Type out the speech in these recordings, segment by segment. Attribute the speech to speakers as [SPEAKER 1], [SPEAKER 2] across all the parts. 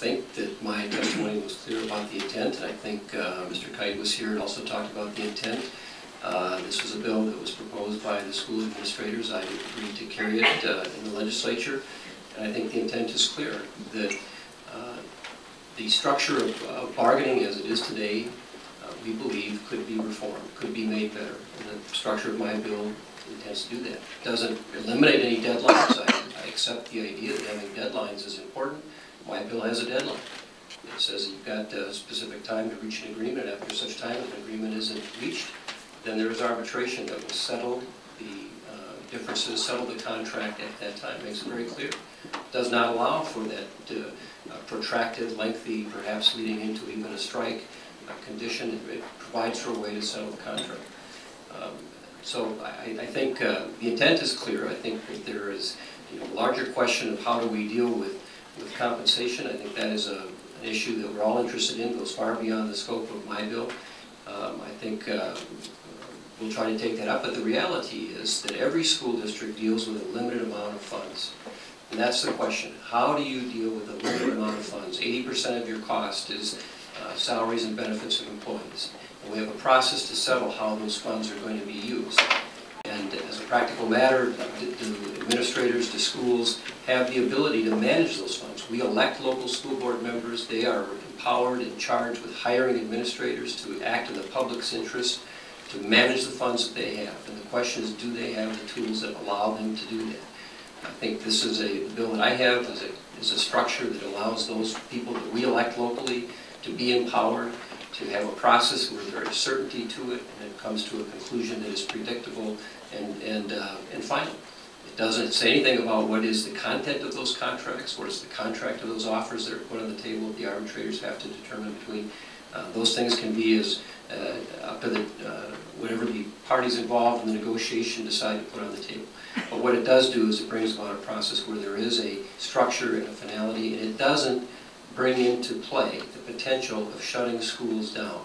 [SPEAKER 1] think that my testimony was clear about the intent, and I think Mr. Kite was here and also talked about the intent. This was a bill that was proposed by the school administrators. I agreed to carry it in the legislature, and I think the intent is clear, that the structure of bargaining as it is today, we believe could be reformed, could be made better, and the structure of my bill intends to do that. It doesn't eliminate any deadlines. I accept the idea that having deadlines is important. My bill has a deadline. It says you've got a specific time to reach an agreement. After such time as an agreement isn't reached, then there is arbitration that will settle the differences, settle the contract at that time. Makes it very clear. It does not allow for that protracted, lengthy, perhaps leading into even a strike condition. It provides for a way to settle the contract. So I think the intent is clear. I think that there is a larger question of how do we deal with compensation. I think that is an issue that we're all interested in, goes far beyond the scope of my bill. I think we'll try to take that up, but the reality is that every school district deals with a limited amount of funds. And that's the question. How do you deal with a limited amount of funds? 80% of your cost is salaries and benefits of employees. And we have a process to settle how those funds are going to be used. And as a practical matter, do administrators, do schools have the ability to manage those funds? We elect local school board members. They are empowered and charged with hiring administrators to act in the public's interest, to manage the funds that they have. And the question is, do they have the tools that allow them to do that? I think this is the bill that I have is a structure that allows those people that we elect locally to be empowered, to have a process where there is certainty to it, and it comes to a conclusion that is predictable and final. It doesn't say anything about what is the content of those contracts, what is the contract of those offers that are put on the table. The arbitrators have to determine between. Those things can be as up to the whatever the parties involved in the negotiation decide to put on the table. But what it does do is it brings about a process where there is a structure and a finality, and it doesn't bring into play the potential of shutting schools down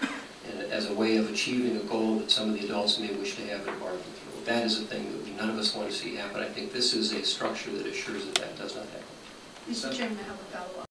[SPEAKER 1] and as a way of achieving a goal that some of the adults may wish to have in bargain through. That is a thing that none of us want to see happen. I think this is a structure that assures that that does not happen.
[SPEAKER 2] Mr. Chairman, I have a follow-up.